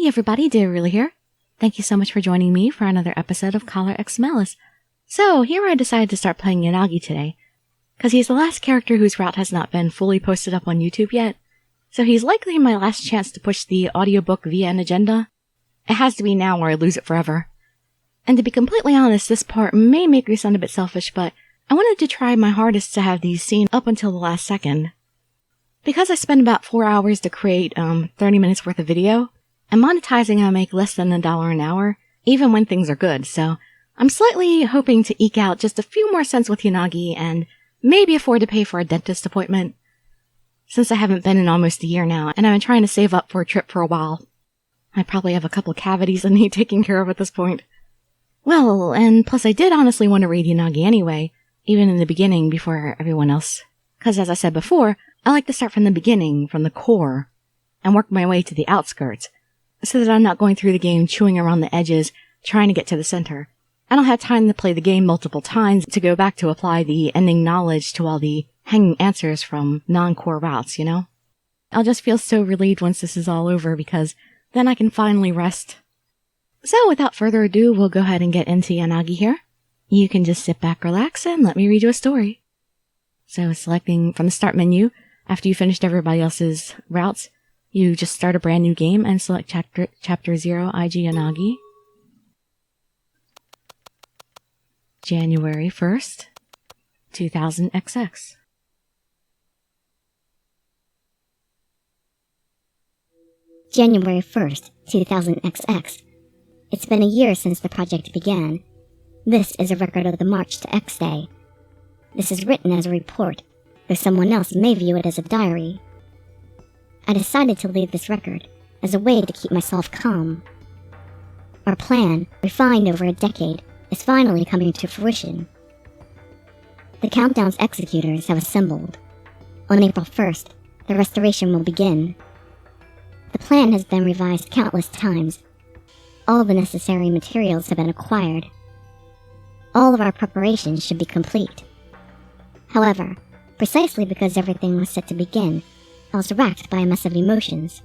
Hey everybody, Dirili here. Thank you so much for joining me for another episode of X Malice. So, here I decided to start playing Yanagi today, because he's the last character whose route has not been fully posted up on YouTube yet, so he's likely my last chance to push the audiobook via an agenda. It has to be now or I lose it forever. And to be completely honest, this part may make me sound a bit selfish, but I wanted to try my hardest to have these seen up until the last second. Because I spend about 4 hours to create 30 minutes worth of video, and monetizing I make less than $1 an hour, even when things are good, so I'm slightly hoping to eke out just a few more cents with Yanagi and maybe afford to pay for a dentist appointment. Since I haven't been in almost a year now, and I've been trying to save up for a trip for a while. I probably have a couple cavities I need taking care of at this point. Well, and plus I did honestly want to read Yanagi anyway, even in the beginning before everyone else. Because as I said before, I like to start from the beginning, from the core, and work my way to the outskirts, so that I'm not going through the game chewing around the edges, trying to get to the center. I don't have time to play the game multiple times to go back to apply the ending knowledge to all the hanging answers from non-core routes, you know? I'll just feel so relieved once this is all over because then I can finally rest. So without further ado, we'll go ahead and get into Yanagi here. You can just sit back, relax, and let me read you a story. So selecting from the start menu, after you finished everybody else's routes, you just start a brand new game and select Chapter 0, Aiji Yanagi. January 1st, 2000 XX. January 1st, 2000 XX. It's been a year since the project began. This is a record of the march to X Day. This is written as a report, though someone else may view it as a diary. I decided to leave this record as a way to keep myself calm. Our plan, refined over a decade, is finally coming to fruition. The Countdown's executors have assembled. On April 1st, the restoration will begin. The plan has been revised countless times. All the necessary materials have been acquired. All of our preparations should be complete. However, precisely because everything was set to begin, I was racked by a mess of emotions.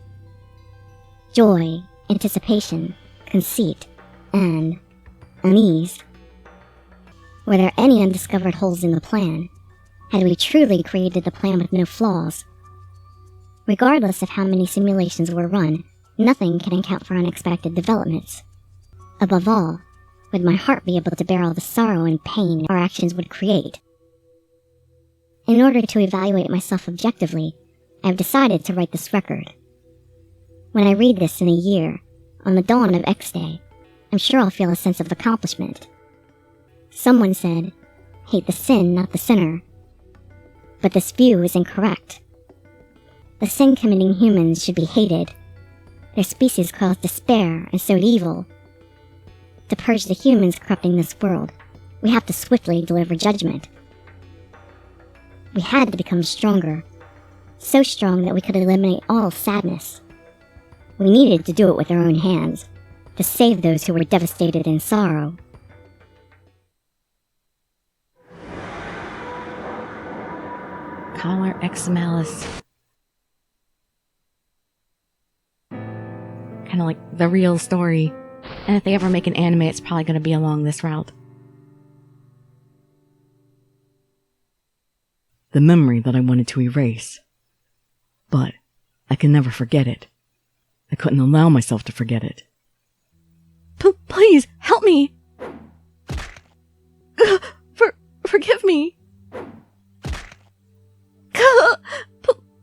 Joy, anticipation, conceit, and unease. Were there any undiscovered holes in the plan? Had we truly created the plan with no flaws? Regardless of how many simulations were run, nothing can account for unexpected developments. Above all, would my heart be able to bear all the sorrow and pain our actions would create? In order to evaluate myself objectively, I have decided to write this record. When I read this in a year, on the dawn of X Day, I'm sure I'll feel a sense of accomplishment. Someone said, hate the sin, not the sinner. But this view is incorrect. The sin-committing humans should be hated. Their species caused despair and sowed evil. To purge the humans corrupting this world, we have to swiftly deliver judgment. We had to become stronger, so strong that we could eliminate all sadness. We needed to do it with our own hands, to save those who were devastated in sorrow. X Malice. Kind of like the real story. And if they ever make an anime, it's probably going to be along this route. The memory that I wanted to erase. But I can never forget it. I couldn't allow myself to forget it. Please, help me! Forgive me!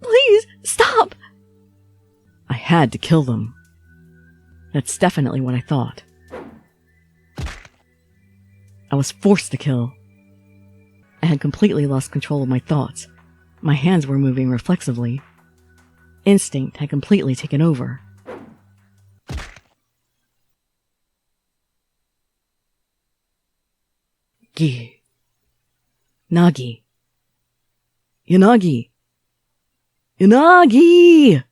Please, stop! I had to kill them. That's definitely what I thought. I was forced to kill. I had completely lost control of my thoughts. My hands were moving reflexively. Instinct had completely taken over. Nagi. Yanagi! Yanagi!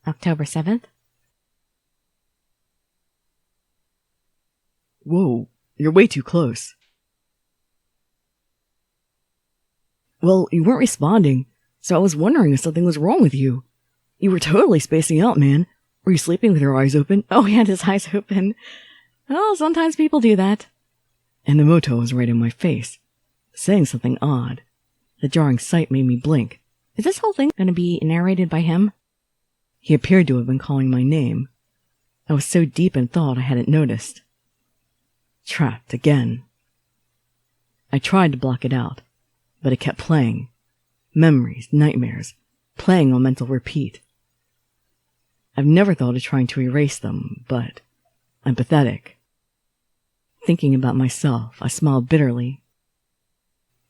October 7th? Whoa, you're way too close. Well, you weren't responding, so I was wondering if something was wrong with you. You were totally spacing out, man. Were you sleeping with your eyes open? Oh, he had his eyes open. Well, sometimes people do that. Enomoto was right in my face, saying something odd. The jarring sight made me blink. Is this whole thing going to be narrated by him? He appeared to have been calling my name. I was so deep in thought I hadn't noticed. Trapped again. I tried to block it out, but it kept playing. Memories, nightmares, playing on mental repeat. I've never thought of trying to erase them, but I'm pathetic. Thinking about myself, I smiled bitterly.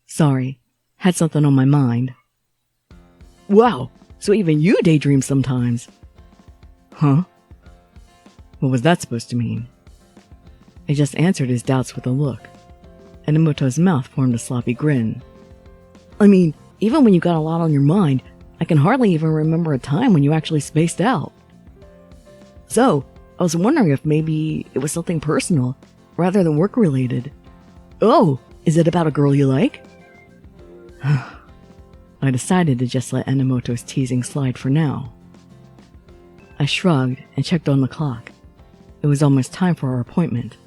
Sorry, had something on my mind. Wow, so even you daydream sometimes. Huh? What was that supposed to mean? I just answered his doubts with a look. Enomoto's mouth formed a sloppy grin. I mean, even when you got a lot on your mind, I can hardly even remember a time when you actually spaced out. So, I was wondering if maybe it was something personal, rather than work-related. Oh, is it about a girl you like? I decided to just let Enomoto's teasing slide for now. I shrugged and checked on the clock. It was almost time for our appointment.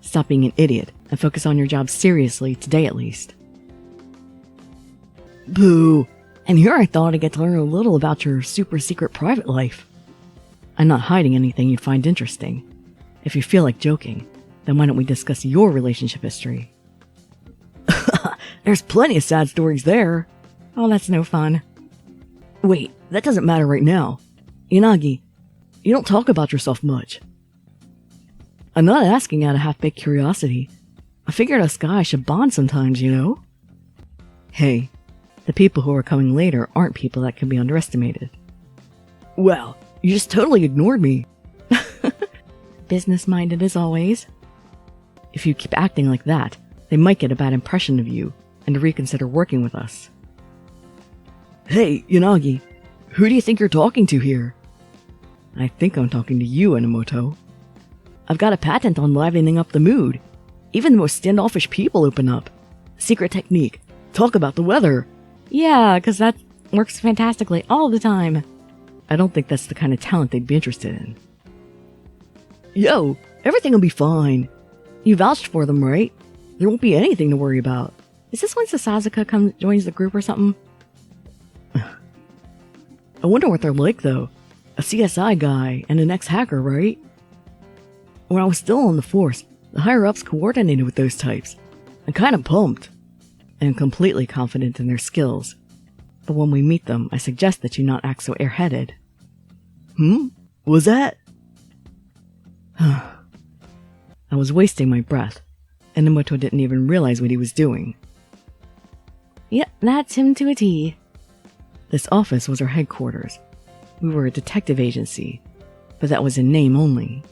Stop being an idiot and focus on your job seriously, today at least. Boo! And here I thought I'd get to learn a little about your super secret private life. I'm not hiding anything you'd find interesting. If you feel like joking, then why don't we discuss your relationship history? There's plenty of sad stories there. Oh, that's no fun. Wait, that doesn't matter right now. Yanagi, you don't talk about yourself much. I'm not asking out of half-baked curiosity. I figured us guys should bond sometimes, you know? Hey, the people who are coming later aren't people that can be underestimated. Well, you just totally ignored me. Business-minded as always. If you keep acting like that, they might get a bad impression of you and reconsider working with us. Hey, Yanagi, who do you think you're talking to here? I think I'm talking to you, Enomoto. I've got a patent on livening up the mood. Even the most standoffish people open up. Secret technique. Talk about the weather. Yeah, because that works fantastically all the time. I don't think that's the kind of talent they'd be interested in. Yo, everything will be fine. You vouched for them, right? There won't be anything to worry about. Is this when Sasazaka joins the group or something? I wonder what they're like, though. A CSI guy and an ex-hacker, right? When I was still on the force, the higher-ups coordinated with those types. I'm kind of pumped. And completely confident in their skills. But when we meet them, I suggest that you not act so airheaded. Was that? I was wasting my breath. Enomoto didn't even realize what he was doing. Yep, that's him to a T. This office was our headquarters. We were a detective agency, but that was in name only.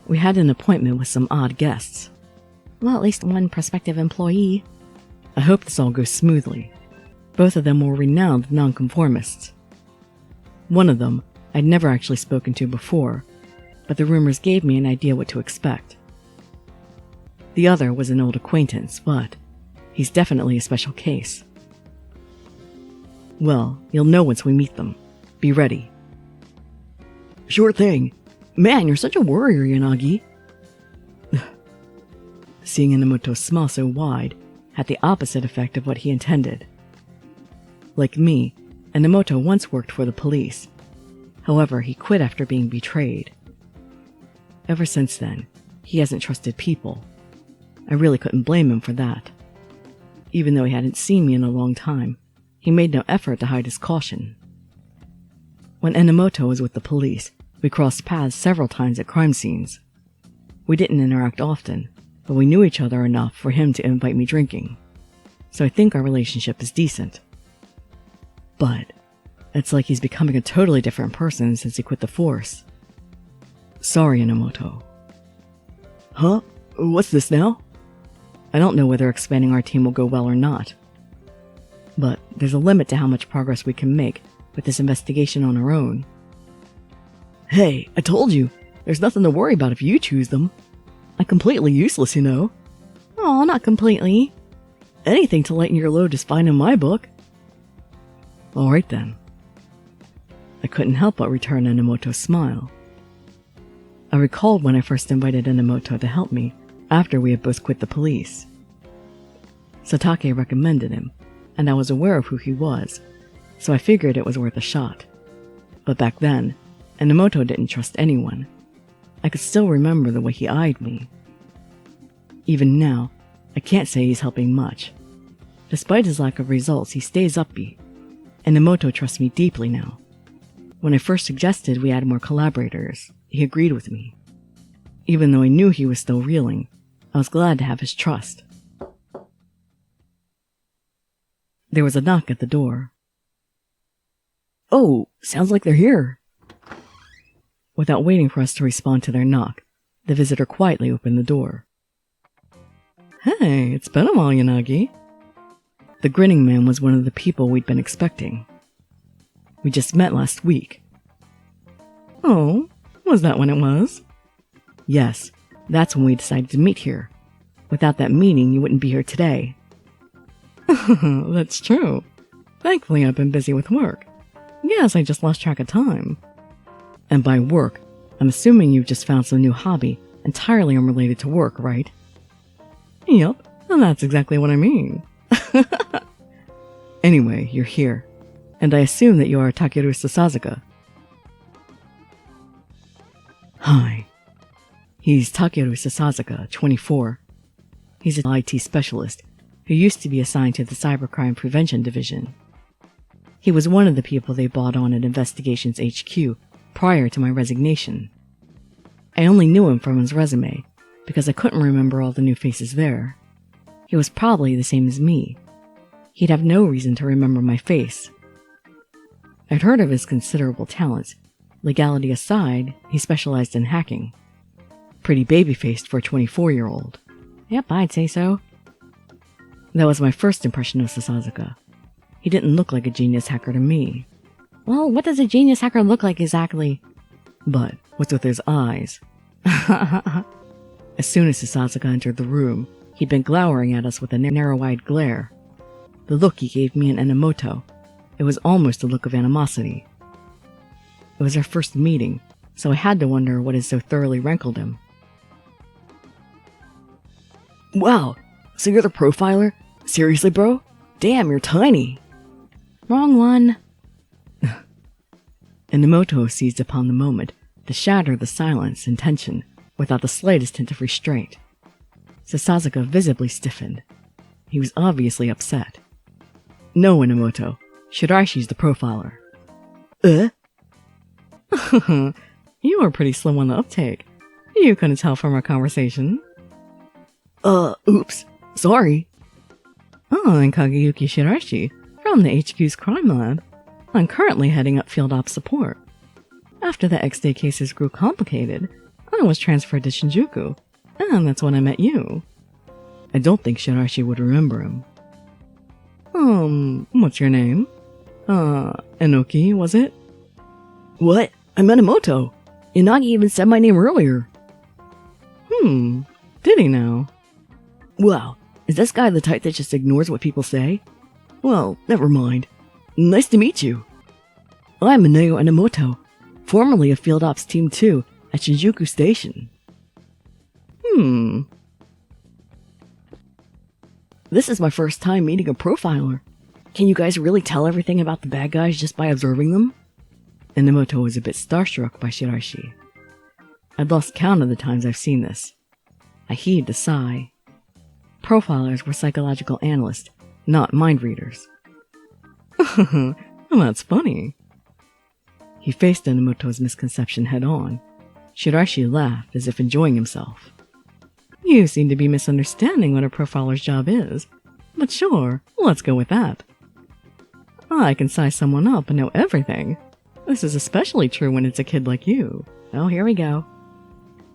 We had an appointment with some odd guests. Well, at least one prospective employee. I hope this all goes smoothly. Both of them were renowned nonconformists. One of them I'd never actually spoken to before, but the rumors gave me an idea what to expect. The other was an old acquaintance, but he's definitely a special case. Well, you'll know once we meet them. Be ready. Sure thing. Man, you're such a worrier, Yanagi. Seeing Enomoto's smile so wide had the opposite effect of what he intended. Like me, Enomoto once worked for the police. However, he quit after being betrayed. Ever since then, he hasn't trusted people. I really couldn't blame him for that. Even though he hadn't seen me in a long time, he made no effort to hide his caution. When Enomoto was with the police, we crossed paths several times at crime scenes. We didn't interact often, but we knew each other enough for him to invite me drinking. So I think our relationship is decent. But it's like he's becoming a totally different person since he quit the force. Sorry, Enomoto. Huh? What's this now? I don't know whether expanding our team will go well or not. But there's a limit to how much progress we can make with this investigation on our own. Hey, I told you, there's nothing to worry about if you choose them. I'm completely useless, you know. Aw, not completely. Anything to lighten your load is fine in my book. All right then. I couldn't help but return Enomoto's smile. I recalled when I first invited Enomoto to help me after we had both quit the police. Satake recommended him, and I was aware of who he was, so I figured it was worth a shot. But back then, Enomoto didn't trust anyone. I could still remember the way he eyed me. Even now, I can't say he's helping much. Despite his lack of results, he stays upbeat. Enomoto trusts me deeply now. When I first suggested we add more collaborators, he agreed with me. Even though I knew he was still reeling, I was glad to have his trust. There was a knock at the door. Oh, sounds like they're here. Without waiting for us to respond to their knock, the visitor quietly opened the door. Hey, it's been a while, Yanagi. The grinning man was one of the people we'd been expecting. We just met last week. Oh, was that when it was? Yes, that's when we decided to meet here. Without that meeting, you wouldn't be here today. That's true. Thankfully, I've been busy with work. Yes, I just lost track of time. And by work, I'm assuming you've just found some new hobby entirely unrelated to work, right? Yep, and that's exactly what I mean. Anyway, you're here, and I assume that you are Takeru Sasazaka. Hi. He's Takeru Sasazaka, 24. He's an IT specialist who used to be assigned to the Cybercrime Prevention Division. He was one of the people they brought on at Investigations HQ prior to my resignation. I only knew him from his resume, because I couldn't remember all the new faces there. He was probably the same as me. He'd have no reason to remember my face. I'd heard of his considerable talents. Legality aside, he specialized in hacking. Pretty baby-faced for a 24-year-old. Yep, I'd say so. That was my first impression of Sasazaka. He didn't look like a genius hacker to me. Well, what does a genius hacker look like exactly? But what's with his eyes? As soon as Sasazaka entered the room, he'd been glowering at us with a narrow-eyed glare. The look he gave me in Enomoto, it was almost a look of animosity. It was our first meeting, so I had to wonder what had so thoroughly rankled him. Wow, so you're the profiler? Seriously, bro? Damn, you're tiny. Wrong one. Enomoto seized upon the moment to shatter the silence and tension without the slightest hint of restraint. Sasazaka visibly stiffened. He was obviously upset. No, Enomoto. Shiraishi's the profiler. You were pretty slow on the uptake. You couldn't tell from our conversation. Oops. Sorry. I'm Kageyuki Shiraishi, from the HQ's crime lab. I'm currently heading up field ops support. After the X-Day cases grew complicated, I was transferred to Shinjuku, and that's when I met you. I don't think Shiraishi would remember him. What's your name? Enoki, was it? What? I'm Enomoto. Yanagi even said my name earlier. Did he now? Wow, is this guy the type that just ignores what people say? Well, never mind. Nice to meet you. I'm Mineo Enomoto, formerly of Field Ops Team 2 at Shinjuku Station. This is my first time meeting a profiler. Can you guys really tell everything about the bad guys just by observing them? Enomoto was a bit starstruck by Shiraishi. I'd lost count of the times I've seen this. I heaved a sigh. Profilers were psychological analysts, not mind readers. That's funny. He faced Enomoto's misconception head on. Shiraishi laughed as if enjoying himself. You seem to be misunderstanding what a profiler's job is. But sure, let's go with that. I can size someone up and know everything. This is especially true when it's a kid like you. Oh, here we go.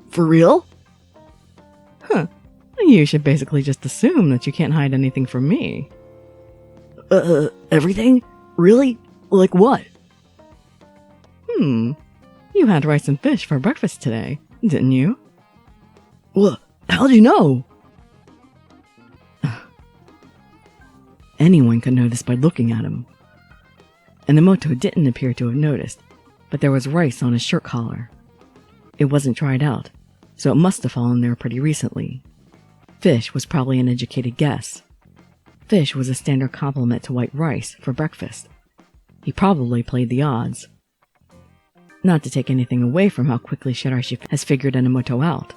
For real? Huh. You should basically just assume that you can't hide anything from me. Everything? Really? Like what? You had rice and fish for breakfast today, didn't you? What? How'd you know? Anyone could know this by looking at him. Enomoto didn't appear to have noticed, but there was rice on his shirt collar. It wasn't dried out, so it must have fallen there pretty recently. Fish was probably an educated guess. Fish was a standard complement to white rice for breakfast. He probably played the odds. Not to take anything away from how quickly Shiraishi has figured Enomoto out.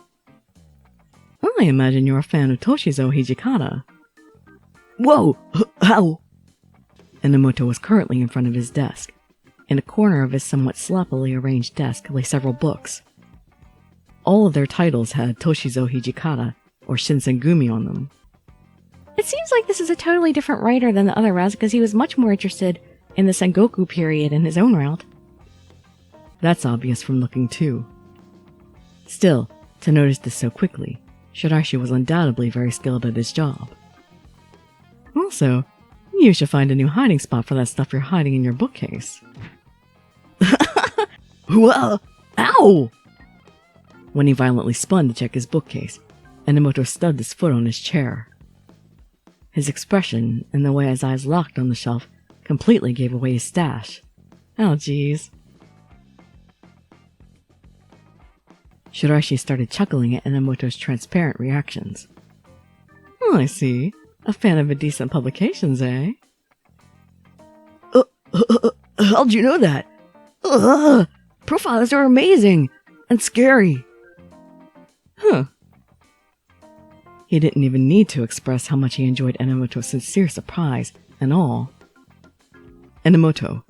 I imagine you're a fan of Toshizo Hijikata. Whoa! How? Enomoto was currently in front of his desk. In a corner of his somewhat sloppily arranged desk lay several books. All of their titles had Toshizo Hijikata or Shinsengumi on them. It seems like this is a totally different writer than the other routes because he was much more interested in the Sengoku period in his own route. That's obvious from looking too. Still, to notice this so quickly, Shiraishi was undoubtedly very skilled at his job. Also, you should find a new hiding spot for that stuff you're hiding in your bookcase. Whoa! Ow! When he violently spun to check his bookcase, Enomoto stubbed his foot on his chair. His expression and the way his eyes locked on the shelf completely gave away his stash. Oh jeez. Shiraishi started chuckling at Enomoto's transparent reactions. Oh, I see. A fan of indecent publications, eh? How'd you know that? Profiles are amazing and scary. Huh. He didn't even need to express how much he enjoyed Enomoto's sincere surprise and awe. Enomoto,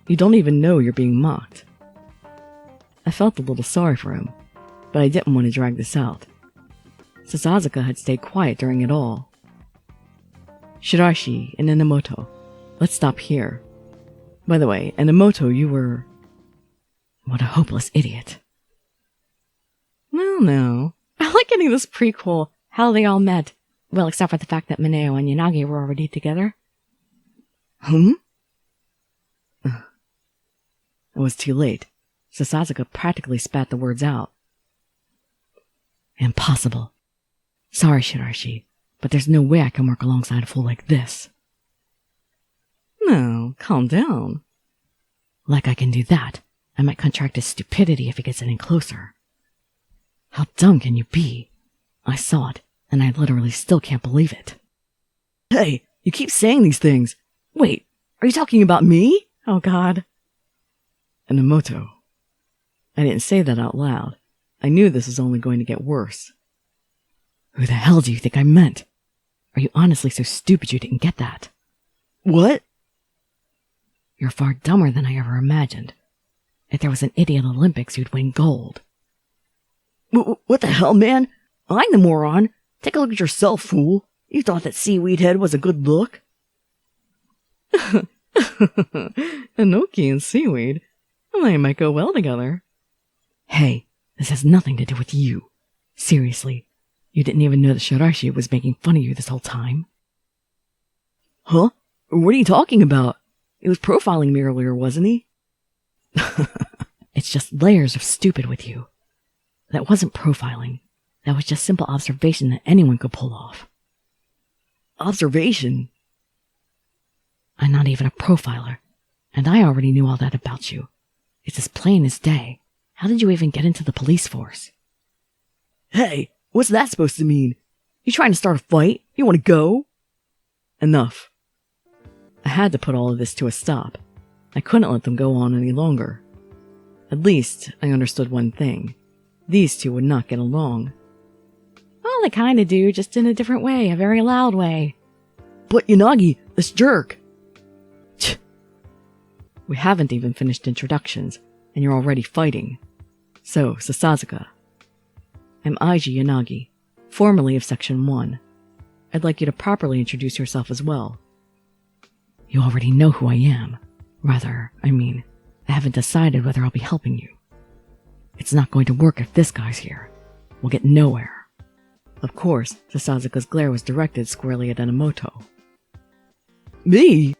you don't even know you're being mocked. I felt a little sorry for him, but I didn't want to drag this out. Sasazaka had stayed quiet during it all. Shiraishi and Enomoto, let's stop here. By the way, Enomoto, you were... What a hopeless idiot. No. I like getting this prequel, how they all met. Well, except for the fact that Mineo and Yanagi were already together. It was too late. Sasazaka practically spat the words out. Impossible. Sorry, Shiraishi, but there's no way I can work alongside a fool like this. No, calm down. Like I can do that. I might contract his stupidity if he gets any closer. How dumb can you be? I saw it, and I literally still can't believe it. Hey, you keep saying these things. Wait, are you talking about me? Oh god. Enomoto. I didn't say that out loud. I knew this was only going to get worse. Who the hell do you think I meant? Are you honestly so stupid you didn't get that? What? You're far dumber than I ever imagined. If there was an idiot Olympics, you'd win gold. What the hell, man? I'm the moron. Take a look at yourself, fool. You thought that seaweed head was a good look? Enoki and seaweed. They might go well together. Hey, this has nothing to do with you. Seriously, you didn't even know that Shiraishi was making fun of you this whole time? Huh? What are you talking about? He was profiling me earlier, wasn't he? It's just layers of stupid with you. That wasn't profiling. That was just simple observation that anyone could pull off. Observation? I'm not even a profiler, and I already knew all that about you. It's as plain as day. How did you even get into the police force? Hey, what's that supposed to mean? You trying to start a fight? You want to go? Enough. I had to put all of this to a stop. I couldn't let them go on any longer. At least, I understood one thing. These two would not get along. Well, they kinda do, just in a different way, a very loud way. But Yanagi, this jerk! Tch. We haven't even finished introductions, and you're already fighting. So, Sasazaka. I'm Aiji Yanagi, formerly of Section 1. I'd like you to properly introduce yourself as well. You already know who I am. Rather, I haven't decided whether I'll be helping you. It's not going to work if this guy's here. We'll get nowhere. Of course, Sasazaka's glare was directed squarely at Enomoto. Me?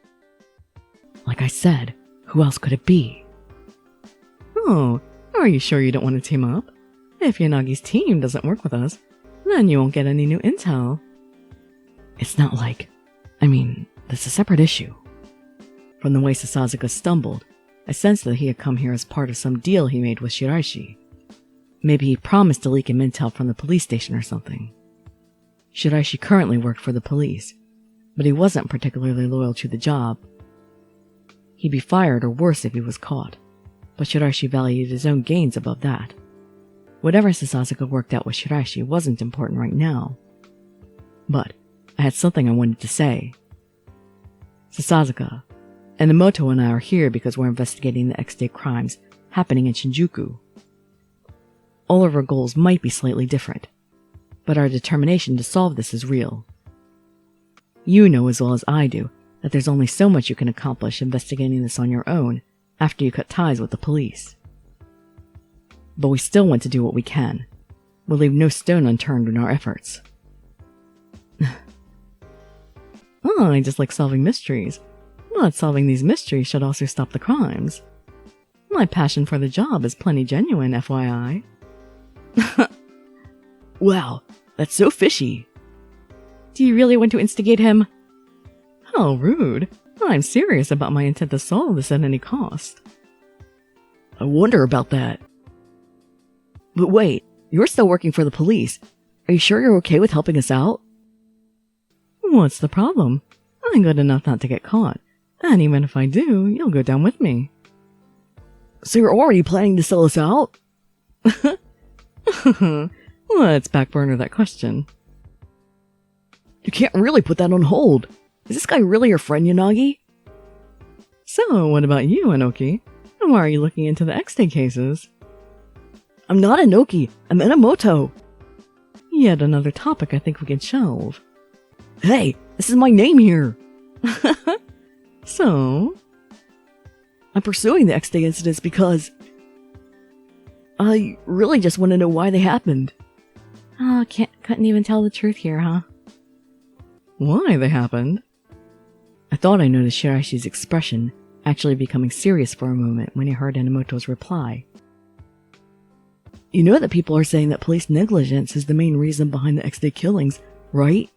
Like I said, who else could it be? Oh, are you sure you don't want to team up? If Yanagi's team doesn't work with us, then you won't get any new intel. It's not like... that's a separate issue. From the way Sasazaka stumbled, I sensed that he had come here as part of some deal he made with Shiraishi. Maybe he promised to leak him intel from the police station or something. Shiraishi currently worked for the police, but he wasn't particularly loyal to the job. He'd be fired or worse if he was caught, but Shiraishi valued his own gains above that. Whatever Sasazaka worked out with Shiraishi wasn't important right now. But I had something I wanted to say. Sasazaka, Enomoto and I are here because we're investigating the X-Day crimes happening in Shinjuku. All of our goals might be slightly different, but our determination to solve this is real. You know as well as I do that there's only so much you can accomplish investigating this on your own after you cut ties with the police. But we still want to do what we can. We'll leave no stone unturned in our efforts. Oh, I just like solving mysteries. But solving these mysteries should also stop the crimes. My passion for the job is plenty genuine, FYI. Wow, that's so fishy. Do you really want to instigate him? How rude. I'm serious about my intent to solve this at any cost. I wonder about that. But wait, you're still working for the police. Are you sure you're okay with helping us out? What's the problem? I'm good enough not to get caught. And even if I do, you'll go down with me. So you're already planning to sell us out? Let's back burner that question. You can't really put that on hold. Is this guy really your friend, Yanagi? So, what about you, Enoki? And why are you looking into the X-Day cases? I'm not Enoki, I'm Enomoto. Yet another topic I think we can shelve. Hey, this is my name here. So? I'm pursuing the X-Day incidents because I really just want to know why they happened. Oh, couldn't even tell the truth here, huh? Why they happened? I thought I noticed Shiraishi's expression actually becoming serious for a moment when he heard Enomoto's reply. You know that people are saying that police negligence is the main reason behind the X-Day killings, right?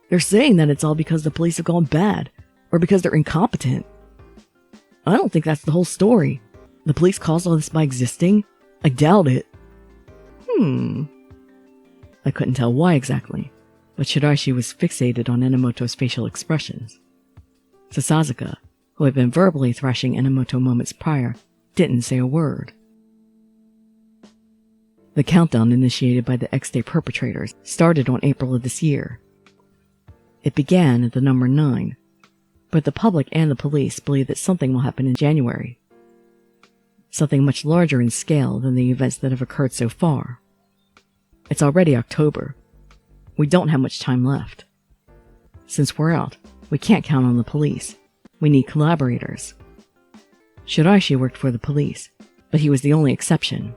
They're saying that it's all because the police have gone bad, or because they're incompetent. I don't think that's the whole story. The police caused all this by existing? I doubt it. I couldn't tell why exactly, but Shiraishi was fixated on Enomoto's facial expressions. Sasazaka, who had been verbally thrashing Enomoto moments prior, didn't say a word. The countdown initiated by the X-Day perpetrators started on April of this year. It began at the number 9, but the public and the police believe that something will happen in January. Something much larger in scale than the events that have occurred so far. It's already October. We don't have much time left. Since we're out, we can't count on the police. We need collaborators. Shiraishi worked for the police, but he was the only exception.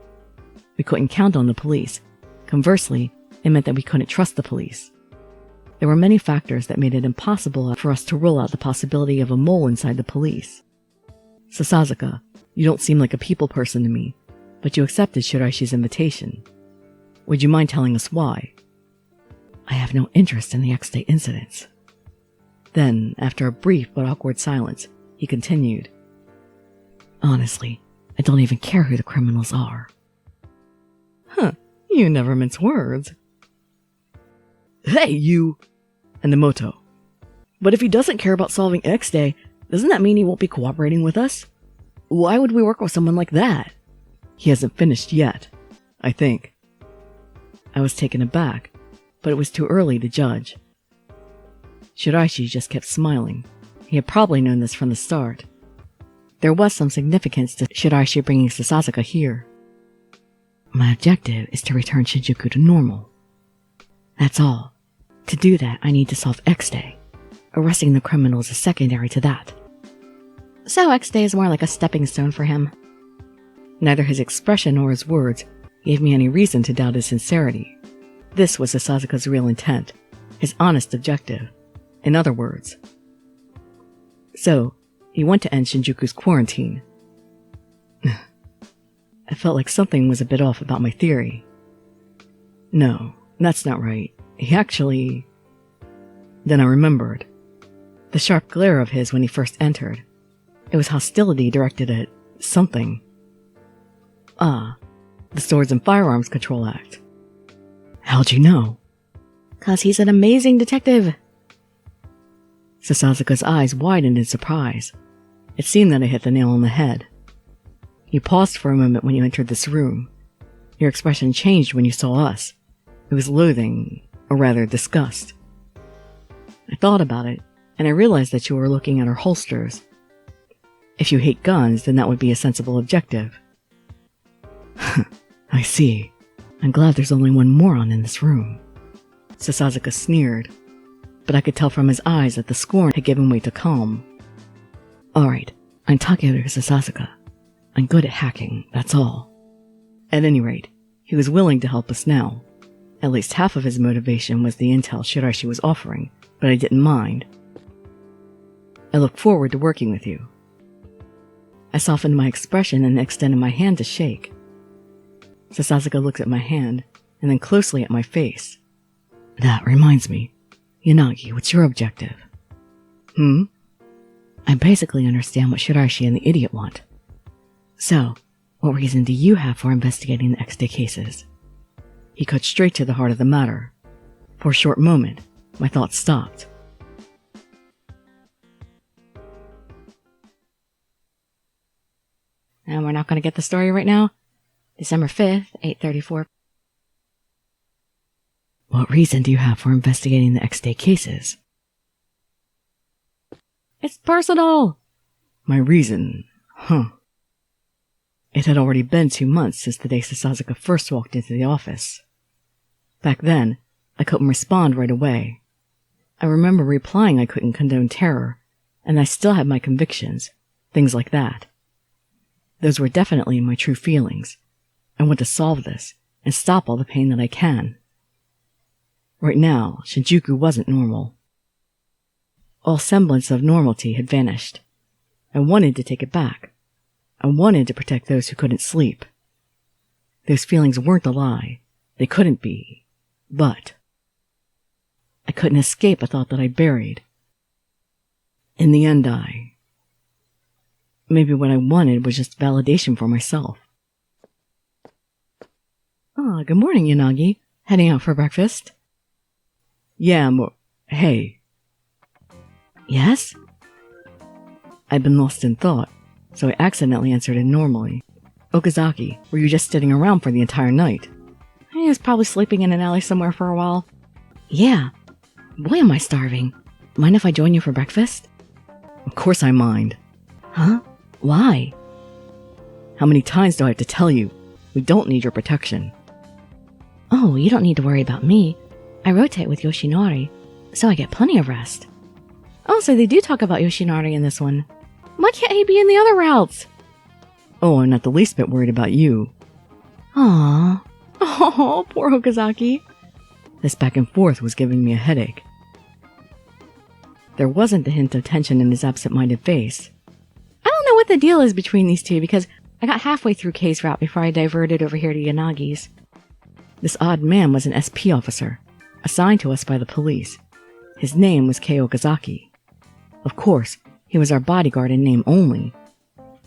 We couldn't count on the police. Conversely, it meant that we couldn't trust the police. There were many factors that made it impossible for us to rule out the possibility of a mole inside the police. Sasazaka, you don't seem like a people person to me, but you accepted Shiraishi's invitation. Would you mind telling us why? I have no interest in the X-Day incidents. Then, after a brief but awkward silence, he continued. Honestly, I don't even care who the criminals are. You never mince words. Hey, you! Enomoto. But if he doesn't care about solving X-Day, doesn't that mean he won't be cooperating with us? Why would we work with someone like that? He hasn't finished yet, I think. I was taken aback, but it was too early to judge. Shiraishi just kept smiling. He had probably known this from the start. There was some significance to Shiraishi bringing Sasazaka here. My objective is to return Shinjuku to normal. That's all. To do that, I need to solve X-Day. Arresting the criminals is secondary to that. So X-Day is more like a stepping stone for him. Neither his expression nor his words gave me any reason to doubt his sincerity. This was Sasazaka's real intent, his honest objective. In other words. So, he went to end Shinjuku's quarantine. I felt like something was a bit off about my theory. No, that's not right. He actually... Then I remembered. The sharp glare of his when he first entered. It was hostility directed at something. Ah, the Swords and Firearms Control Act. How'd you know? 'Cause he's an amazing detective. Sasasuka's eyes widened in surprise. It seemed that I hit the nail on the head. You paused for a moment when you entered this room. Your expression changed when you saw us. It was loathing, or rather disgust. I thought about it, and I realized that you were looking at our holsters. If you hate guns, then that would be a sensible objective. I see. I'm glad there's only one moron in this room. Sasasuka sneered, but I could tell from his eyes that the scorn had given way to calm. Alright, I'm Takeru Sasasuka. I'm good at hacking, that's all. At any rate, he was willing to help us now. At least half of his motivation was the intel Shiraishi was offering, but I didn't mind. I look forward to working with you. I softened my expression and extended my hand to shake. Sasasuka looked at my hand, and then closely at my face. That reminds me. Yanagi, what's your objective? I basically understand what Shiraishi and the idiot want. So, what reason do you have for investigating the X-Day cases? He cut straight to the heart of the matter. For a short moment, my thoughts stopped. And we're not going to get the story right now. December 5th, 8:34. What reason do you have for investigating the X-Day cases? It's personal! My reason? It had already been 2 months since the day Sasasuka first walked into the office. Back then, I couldn't respond right away. I remember replying I couldn't condone terror, and I still had my convictions, things like that. Those were definitely my true feelings. I want to solve this, and stop all the pain that I can. Right now, Shinjuku wasn't normal. All semblance of normality had vanished. I wanted to take it back. I wanted to protect those who couldn't sleep. Those feelings weren't a lie. They couldn't be. But I couldn't escape a thought that I buried. In the end, maybe what I wanted was just validation for myself. Ah, good morning, Yanagi. Heading out for breakfast? Yeah, hey. Yes? I'd been lost in thought, so I accidentally answered it normally. Okazaki, were you just sitting around for the entire night? He was probably sleeping in an alley somewhere for a while. Yeah. Boy, am I starving. Mind if I join you for breakfast? Of course I mind. Huh? Why? How many times do I have to tell you? We don't need your protection. Oh, you don't need to worry about me. I rotate with Yoshinari, so I get plenty of rest. Oh, so they do talk about Yoshinari in this one. Why can't he be in the other routes? Oh, I'm not the least bit worried about you. Aww. Oh, poor Okazaki. This back and forth was giving me a headache. There wasn't a hint of tension in his absent-minded face. I don't know what the deal is between these two because I got halfway through Kei's route before I diverted over here to Yanagi's. This odd man was an SP officer, assigned to us by the police. His name was Kei Okazaki. Of course, he was our bodyguard in name only.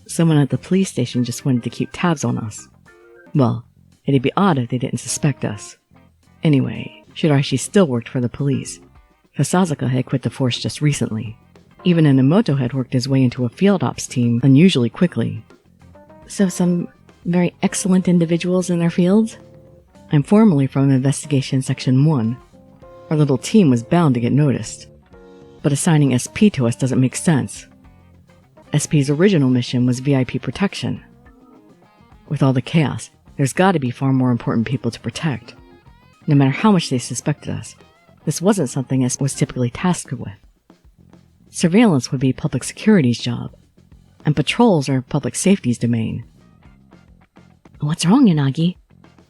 Someone at the police station just wanted to keep tabs on us. Well, it'd be odd if they didn't suspect us. Anyway, Shiraishi still worked for the police. Sasasuka had quit the force just recently. Even Enomoto had worked his way into a field ops team unusually quickly. So some very excellent individuals in their fields? I'm formally from Investigation Section 1. Our little team was bound to get noticed. But assigning SP to us doesn't make sense. SP's original mission was VIP protection. With all the chaos, there's got to be far more important people to protect. No matter how much they suspected us, this wasn't something SP was typically tasked with. Surveillance would be public security's job, and patrols are public safety's domain. What's wrong, Yanagi?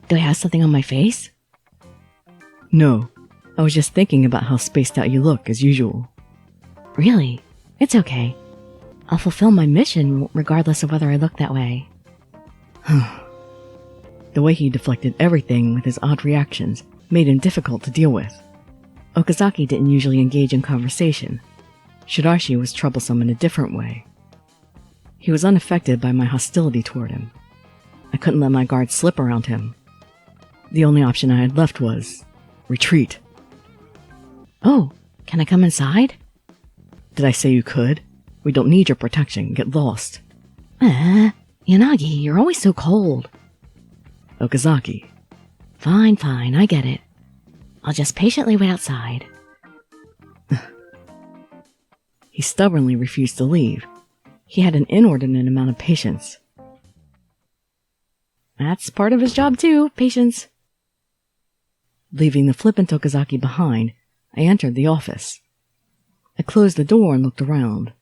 Do I have something on my face? No, I was just thinking about how spaced out you look, as usual. Really? It's okay. I'll fulfill my mission regardless of whether I look that way. The way he deflected everything with his odd reactions made him difficult to deal with. Okazaki didn't usually engage in conversation. Shiraishi was troublesome in a different way. He was unaffected by my hostility toward him. I couldn't let my guard slip around him. The only option I had left was retreat. Oh, can I come inside? Did I say you could? We don't need your protection. Get lost. Yanagi, you're always so cold. Okazaki. Fine, I get it. I'll just patiently wait outside. He stubbornly refused to leave. He had an inordinate amount of patience. That's part of his job too, patience. Leaving the flippant Okazaki behind, I entered the office. I closed the door and looked around.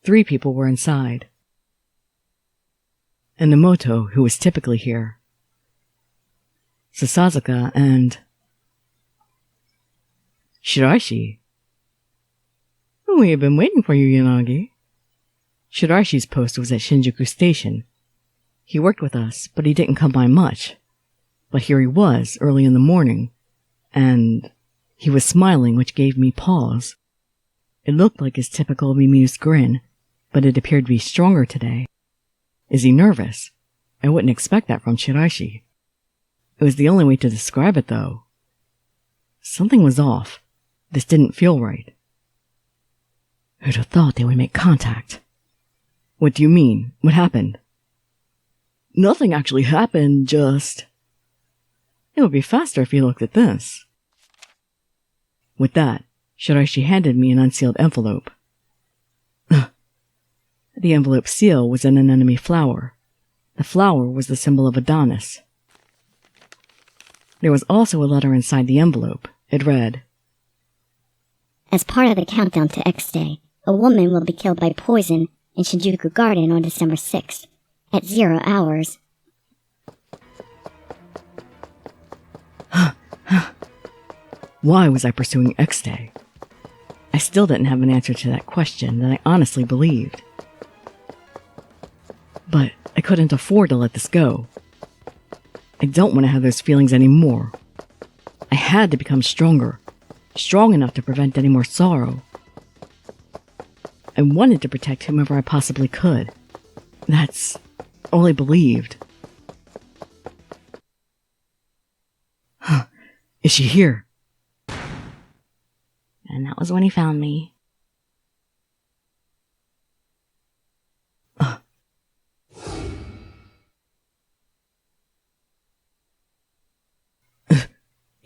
3 people were inside. Enomoto, who was typically here. Sasazaka and Shiraishi. We have been waiting for you, Yanagi. Shiraishi's post was at Shinjuku Station. He worked with us, but he didn't come by much. But here he was, early in the morning, and he was smiling, which gave me pause. It looked like his typical bemused grin, but it appeared to be stronger today. Is he nervous? I wouldn't expect that from Shiraishi. It was the only way to describe it, though. Something was off. This didn't feel right. Who'd have thought they would make contact? What do you mean? What happened? Nothing actually happened, just... It would be faster if you looked at this. With that, Shiraishi handed me an unsealed envelope. The envelope seal was an anemone flower. The flower was the symbol of Adonis. There was also a letter inside the envelope. It read, As part of the countdown to X Day, a woman will be killed by poison in Shinjuku Garden on December 6th, at 0 hours. Why was I pursuing X Day? I still didn't have an answer to that question that I honestly believed. But I couldn't afford to let this go. I don't want to have those feelings anymore. I had to become stronger, strong enough to prevent any more sorrow. I wanted to protect whomever I possibly could. That's all I believed. Is she here? And that was when he found me.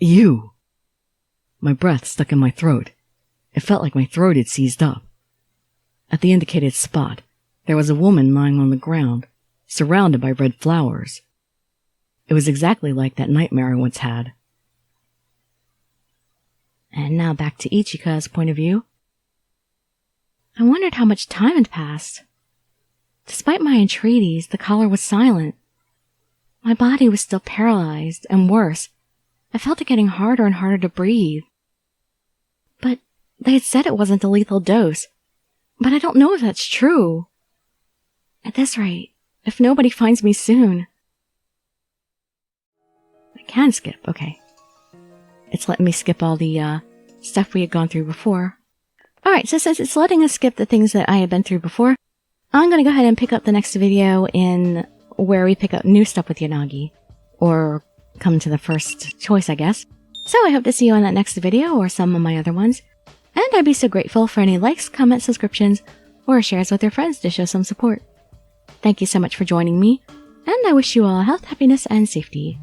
You! My breath stuck in my throat. It felt like my throat had seized up. At the indicated spot, there was a woman lying on the ground, surrounded by red flowers. It was exactly like that nightmare I once had. And now back to Ichika's point of view. I wondered how much time had passed. Despite my entreaties, the collar was silent. My body was still paralyzed, and worse, I felt it getting harder and harder to breathe. But they had said it wasn't a lethal dose, but I don't know if that's true. At this rate, if nobody finds me soon... I can skip, okay. It's letting me skip all the stuff we had gone through before. Alright, so since it's letting us skip the things that I had been through before, I'm going to go ahead and pick up the next video in where we pick up new stuff with Yanagi. Or come to the first choice, I guess. So I hope to see you on that next video or some of my other ones. And I'd be so grateful for any likes, comments, subscriptions, or shares with your friends to show some support. Thank you so much for joining me, and I wish you all health, happiness, and safety.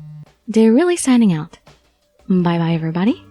Dirili signing out. Bye bye, everybody.